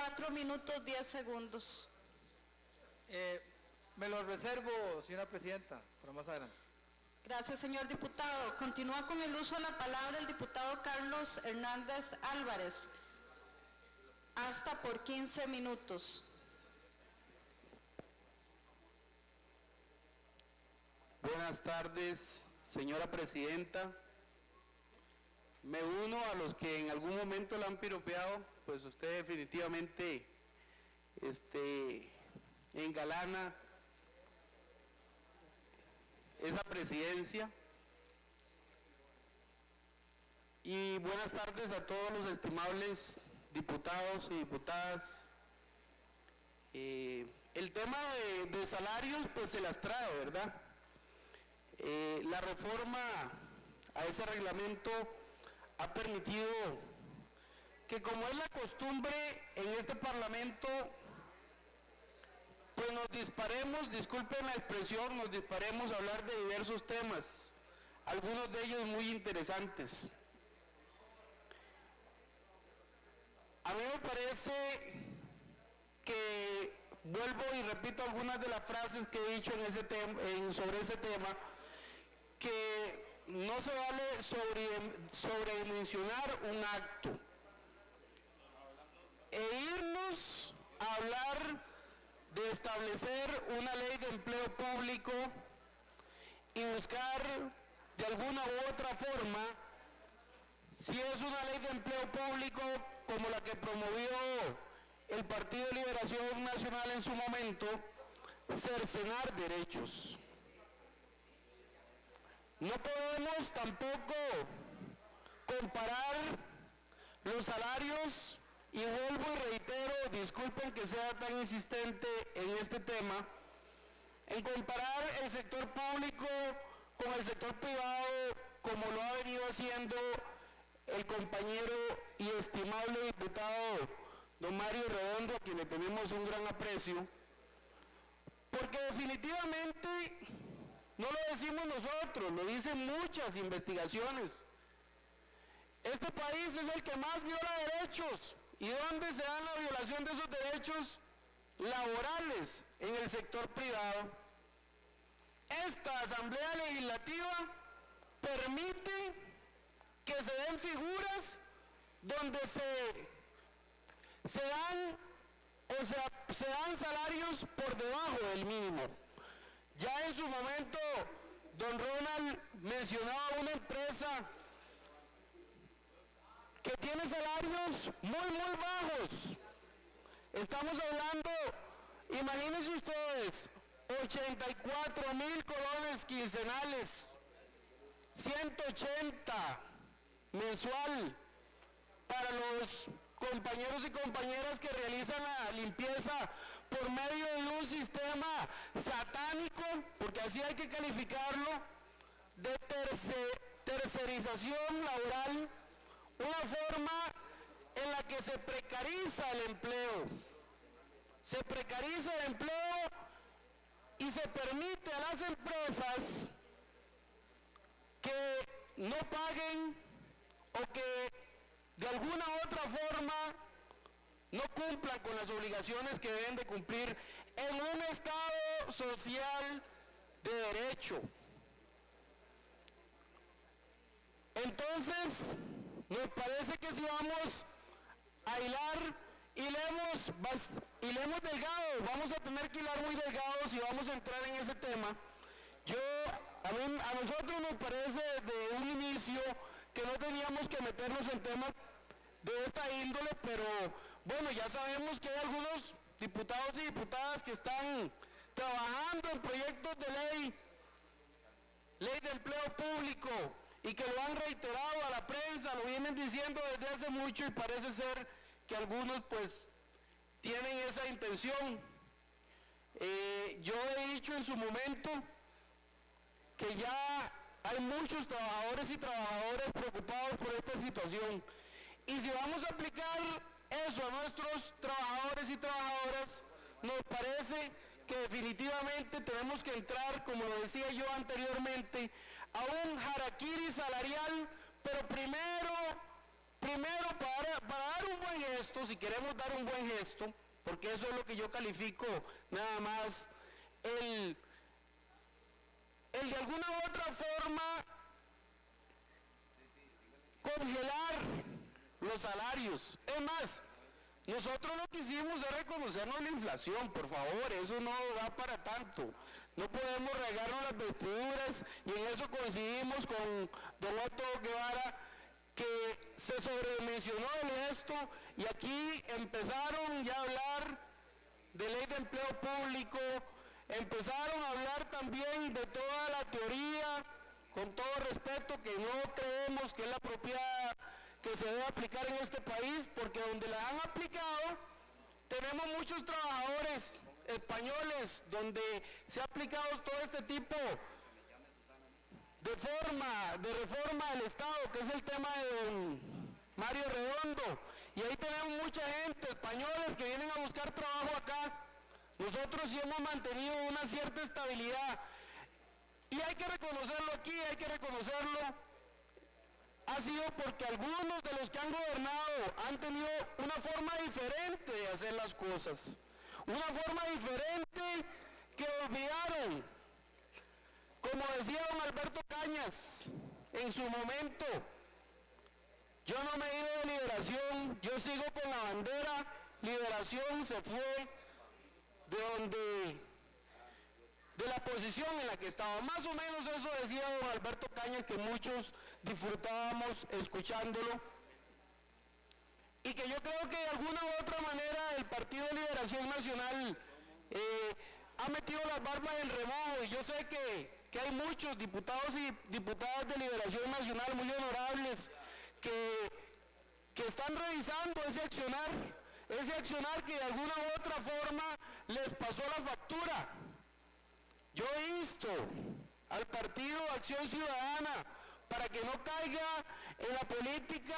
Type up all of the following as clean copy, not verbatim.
4 minutos 10 segundos. Me lo reservo, señora presidenta, para más adelante. Gracias, señor diputado. Continúa con el uso de la palabra el diputado Carlos Hernández Álvarez. Hasta por 15 minutos. Buenas tardes, señora presidenta. Me uno a los que en algún momento la han piropeado, pues usted definitivamente engalana esa presidencia. Y buenas tardes a todos los estimables diputados y diputadas. El tema de salarios pues se las trae, ¿verdad? La reforma a ese reglamento ha permitido que, como es la costumbre en este Parlamento, pues nos disparemos, disculpen la expresión, nos disparemos a hablar de diversos temas, algunos de ellos muy interesantes. A mí me parece que, vuelvo y repito algunas de las frases que he dicho en ese sobre ese tema, que no se vale sobredimensionar un acto e irnos a hablar de establecer una ley de empleo público y buscar de alguna u otra forma, si es una ley de empleo público como la que promovió el Partido de Liberación Nacional en su momento, cercenar derechos. No podemos tampoco comparar los salarios, y vuelvo y reitero, disculpen que sea tan insistente en este tema, en comparar el sector público con el sector privado como lo ha venido haciendo el compañero y estimable diputado don Mario Redondo, a quien le tenemos un gran aprecio, porque definitivamente no lo decimos nosotros, lo dicen muchas investigaciones. Este país es el que más viola derechos. ¿Y dónde se da la violación de esos derechos laborales? En el sector privado. Esta Asamblea Legislativa permite que se den figuras donde se dan salarios por debajo del mínimo. Ya en su momento, don Ronald mencionaba una empresa que tiene salarios muy bajos. Estamos hablando, imagínense ustedes, 84,000 colones quincenales, 180 mensual para los compañeros y compañeras que realizan la limpieza por medio de un sistema satánico, porque así hay que calificarlo, de tercerización laboral, una forma en la que se precariza el empleo. Se precariza el empleo y se permite a las empresas que no paguen o que de alguna u otra forma no cumplan con las obligaciones que deben de cumplir en un Estado social de derecho. Entonces, nos parece que si vamos a hilar, hilemos delgado, vamos a tener que hilar muy delgado si vamos a entrar en ese tema. A nosotros nos parece de un inicio que no teníamos que meternos en temas de esta índole, pero bueno, ya sabemos que hay algunos diputados y diputadas que están trabajando en proyectos de ley de empleo público, y que lo han reiterado a la prensa, lo vienen diciendo desde hace mucho, y parece ser que algunos pues tienen esa intención. Yo he dicho en su momento que ya hay muchos trabajadores y trabajadoras preocupados por esta situación, y si vamos a aplicar eso a nuestros trabajadores y trabajadoras, nos parece que definitivamente tenemos que entrar, como lo decía yo anteriormente, a un harakiri salarial, pero primero primero, para dar un buen gesto, si queremos dar un buen gesto, porque eso es lo que yo califico nada más, el de alguna u otra forma congelar los salarios. Es más, nosotros lo que hicimos es reconocernos la inflación, por favor, eso no da para tanto. No podemos regarnos las vestiduras, y en eso coincidimos con don Otto Guevara, que se sobremencionó de esto, y aquí empezaron ya a hablar de ley de empleo público, empezaron a hablar también de toda la teoría, con todo respeto, que no creemos que es la apropiada que se debe aplicar en este país, porque donde la han aplicado, tenemos muchos trabajadores españoles, donde se ha aplicado todo este tipo de reforma del Estado, que es el tema de don Mario Redondo, y ahí tenemos mucha gente, españoles, que vienen a buscar trabajo acá. Nosotros sí hemos mantenido una cierta estabilidad, y hay que reconocerlo aquí, hay que reconocerlo. Ha sido porque algunos de los que han gobernado han tenido una forma diferente de hacer las cosas, una forma diferente que olvidaron. Como decía don Alberto Cañas en su momento, yo no me he ido de Liberación, yo sigo con la bandera. Liberación se fue de la posición en la que estaba. Más o menos eso decía don Alberto Cañas, que muchos disfrutábamos escuchándolo, y que yo creo que de alguna u otra manera el Partido de Liberación Nacional ha metido las barbas en remojo, y yo sé que hay muchos diputados y diputadas de Liberación Nacional muy honorables que están revisando ese accionar que de alguna u otra forma les pasó la factura. Yo insto al Partido Acción Ciudadana para que no caiga en la política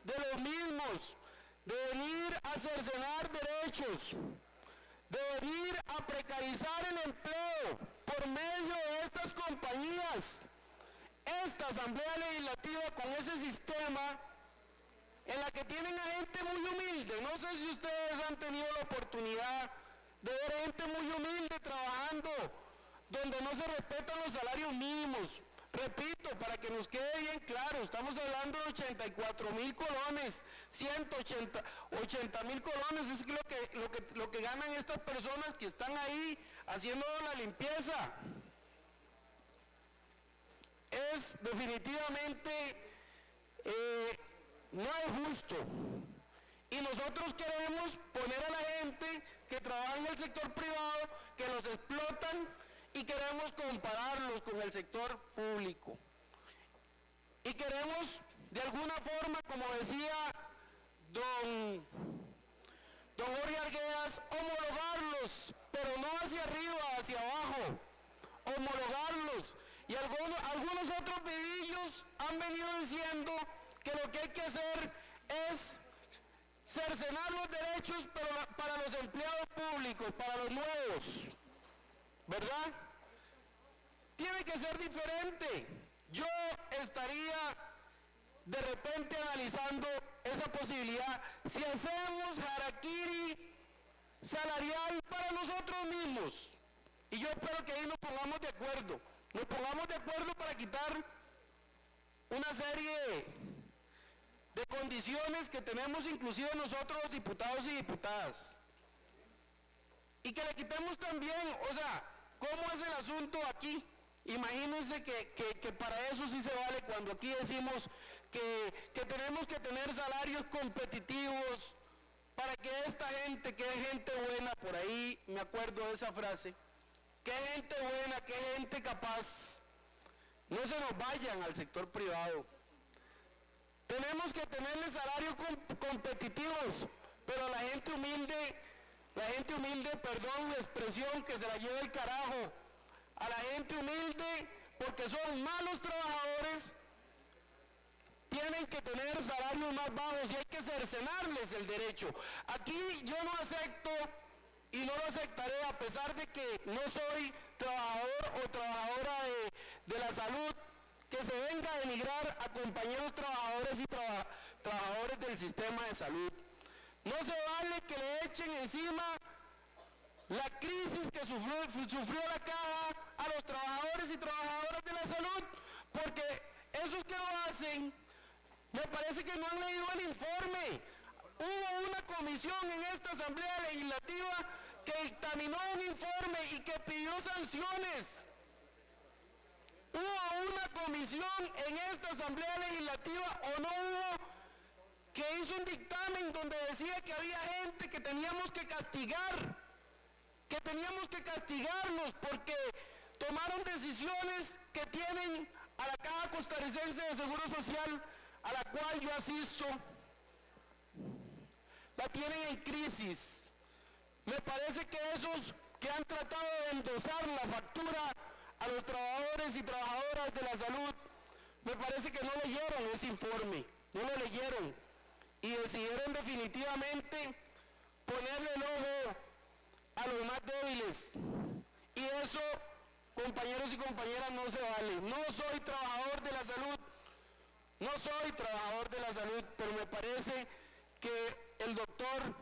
de los mismos, de venir a cercenar derechos, de venir a precarizar el empleo por medio de estas compañías. Esta Asamblea Legislativa, con ese sistema en la que tienen a gente muy humilde, no sé si ustedes han tenido la oportunidad de ver gente muy humilde trabajando, donde no se respetan los salarios mínimos. Repito, para que nos quede bien claro, estamos hablando de 84,000 colones, 180,000 colones es lo que ganan estas personas que están ahí haciendo la limpieza. Es definitivamente no es justo, y nosotros queremos poner a la gente que trabaja en el sector privado, que los explotan, y queremos compararlos con el sector público, y queremos de alguna forma, como decía don Jorge Arguedas, homologarlos, pero no hacia arriba, hacia abajo, homologarlos. Y algunos otros pedillos han venido diciendo que lo que hay que hacer es cercenar los derechos para los empleados públicos, para los nuevos, ¿verdad? Tiene que ser diferente. Yo estaría de repente analizando esa posibilidad. Si hacemos harakiri salarial para nosotros mismos, y yo espero que ahí nos pongamos de acuerdo para quitar una serie de condiciones que tenemos inclusive nosotros los diputados y diputadas, y que le quitemos también, o sea, ¿cómo es el asunto aquí? Imagínense que para eso sí se vale, cuando aquí decimos que tenemos que tener salarios competitivos para que esta gente, que es gente buena, por ahí me acuerdo de esa frase, que gente buena, que gente capaz, no se nos vayan al sector privado. Tenemos que tenerle salarios competitivos, pero la gente humilde, perdón la expresión, que se la lleve el carajo, a la gente humilde, porque son malos trabajadores, tienen que tener salarios más bajos y hay que cercenarles el derecho. Aquí yo no acepto y no lo aceptaré, a pesar de que no soy trabajador o trabajadora de la salud, que se venga a denigrar a compañeros trabajadores y trabajadores del sistema de salud. No se vale que le echen encima la crisis que sufrió la caja a los trabajadores y trabajadoras de la salud, porque esos que lo hacen, me parece que no han leído el informe. Hubo una comisión en esta Asamblea Legislativa que dictaminó un informe y que pidió sanciones. ¿Hubo una comisión en esta Asamblea Legislativa o no hubo que hizo un dictamen donde decía que había gente que teníamos que castigar? Que teníamos que castigarlos porque tomaron decisiones que tienen a la Caja Costarricense de Seguro Social, a la cual yo asisto, la tienen en crisis. Me parece que esos que han tratado de endosar la factura a los trabajadores y trabajadoras de la salud, me parece que no leyeron ese informe, no lo leyeron y decidieron definitivamente ponerle el ojo a los más débiles. Y eso, compañeros y compañeras, no se vale. No soy trabajador de la salud, no soy trabajador de la salud, pero me parece que el doctor,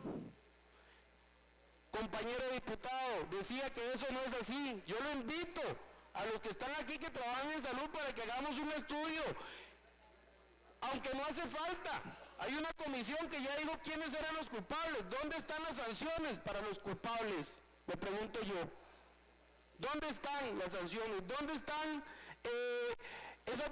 compañero diputado, decía que eso no es así. Yo lo invito a los que están aquí que trabajan en salud para que hagamos un estudio, aunque no hace falta. Hay una comisión que ya dijo quiénes eran los culpables. ¿Dónde están las sanciones para los culpables? Me pregunto yo. ¿Dónde están las sanciones? ¿Dónde están esas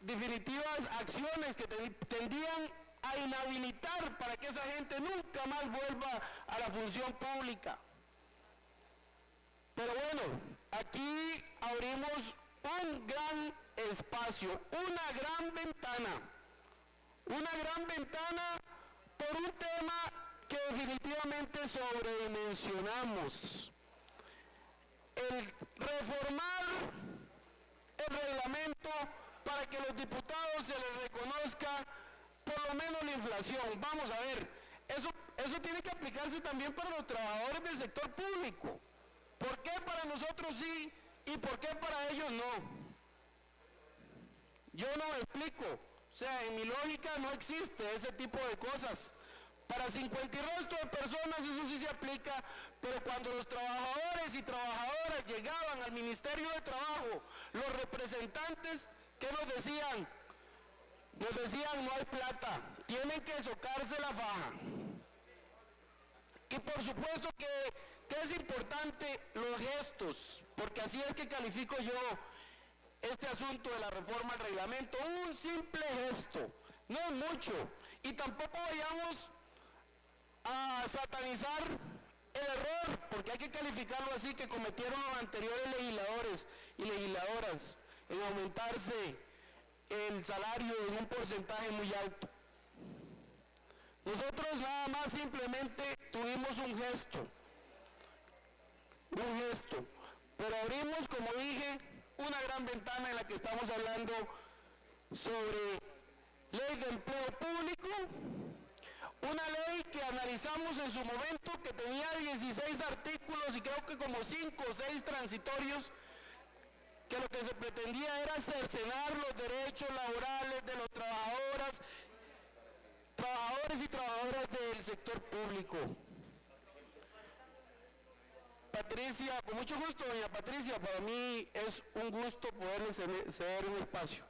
definitivas acciones que tendrían a inhabilitar para que esa gente nunca más vuelva a la función pública? Pero bueno, aquí abrimos un gran espacio, una gran ventana por un tema que definitivamente sobredimensionamos. El reformar el reglamento para que los diputados se les reconozca por lo menos la inflación. Vamos a ver, eso tiene que aplicarse también para los trabajadores del sector público. ¿Por qué para nosotros sí y por qué para ellos no? Yo no me explico. O sea, en mi lógica no existe ese tipo de cosas. Para 50 y resto de personas eso sí se aplica, pero cuando los trabajadores y trabajadoras llegaban al Ministerio de Trabajo, los representantes, ¿qué nos decían? Nos decían no hay plata, tienen que socarse la faja. Y por supuesto que es importante los gestos, porque así es que califico yo este asunto de la reforma al reglamento, un simple gesto, no es mucho, y tampoco vayamos a satanizar el error, porque hay que calificarlo así, que cometieron los anteriores legisladores y legisladoras en aumentarse el salario en un porcentaje muy alto. Nosotros nada más simplemente tuvimos un gesto, pero abrimos, como dije, una gran ventana en la que estamos hablando sobre ley de empleo público, una ley que analizamos en su momento que tenía 16 artículos y creo que como 5 o 6 transitorios, que lo que se pretendía era cercenar los derechos laborales de los trabajadores y trabajadoras del sector público. Patricia, con mucho gusto, doña Patricia, para mí es un gusto poderle ceder un espacio.